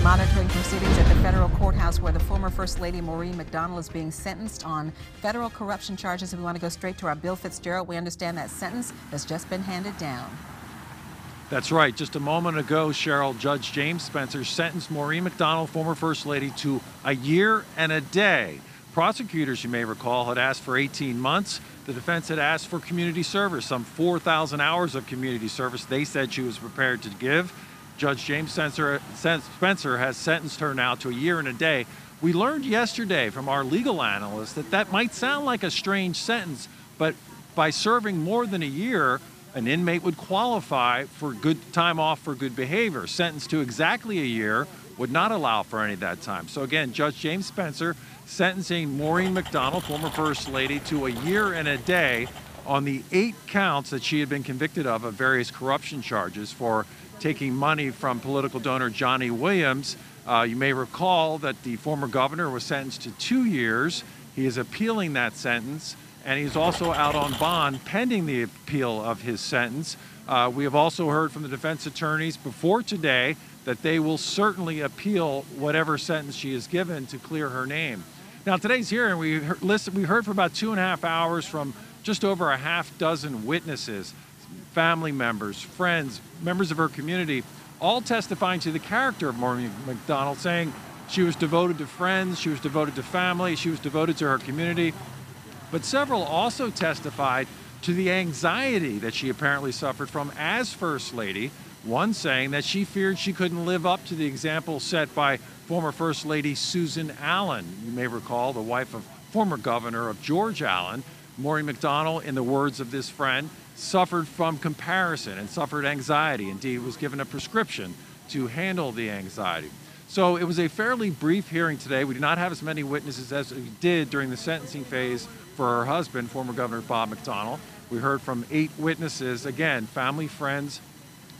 Monitoring proceedings at the federal courthouse where the former First Lady Maureen McDonnell is being sentenced on federal corruption charges. And we want to go straight to our Bill Fitzgerald. We understand that sentence has just been handed down. That's right. Just a moment ago, Cheryl, Judge James Spencer sentenced Maureen McDonnell, former First Lady, to a year and a day. Prosecutors, you may recall, had asked for 18 months. The defense had asked for community service, some 4,000 hours of community service they said she was prepared to give. Judge James Spencer has sentenced her now to a year and a day. We learned yesterday from our legal analyst that that might sound like a strange sentence, but by serving more than a year, an inmate would qualify for good time off for good behavior. Sentenced to exactly a year would not allow for any of that time. So again, Judge James Spencer sentencing Maureen McDonnell, former First Lady, to a year and a day on the 8 counts that she had been convicted of various corruption charges for taking money from political donor Johnny Williams. You may recall that the former governor was sentenced to 2 years. He is appealing that sentence, and he's also out on bond pending the appeal of his sentence. We have also heard from the defense attorneys before today that they will certainly appeal whatever sentence she is given to clear her name. Now, today's hearing, we heard for about 2.5 hours from just over a half dozen witnesses, family members, friends, members of her community, all testifying to the character of Maureen McDonnell, saying she was devoted to friends, she was devoted to family, she was devoted to her community. But several also testified to the anxiety that she apparently suffered from as First Lady, one saying that she feared she couldn't live up to the example set by former First Lady Susan Allen. You may recall, the wife of former Governor of George Allen. Maureen McDonnell, in the words of this friend, suffered from comparison and suffered anxiety. Indeed, was given a prescription to handle the anxiety. So it was a fairly brief hearing today. We did not have as many witnesses as we did during the sentencing phase for her husband, former Governor Bob McDonnell. We heard from 8 witnesses, again, family, friends,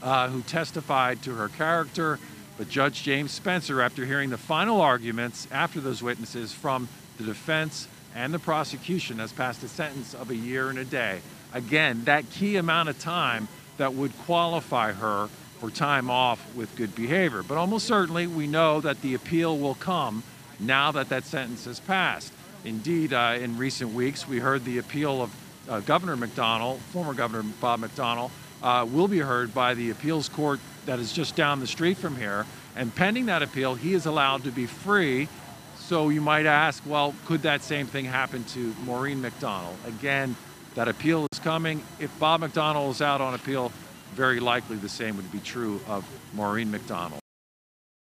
who testified to her character. But Judge James Spencer, after hearing the final arguments after those witnesses from the defense and the prosecution, has passed a sentence of a year and a day. Again, that key amount of time that would qualify her for time off with good behavior. But almost certainly, we know that the appeal will come now that that sentence has passed. Indeed, in recent weeks, we heard the appeal of Governor McDonnell, former Governor Bob McDonnell, will be heard by the appeals court that is just down the street from here. And pending that appeal, he is allowed to be free. So you might ask, well, could that same thing happen to Maureen McDonnell? Again, that appeal is coming. If Bob McDonnell is out on appeal, very likely the same would be true of Maureen McDonnell.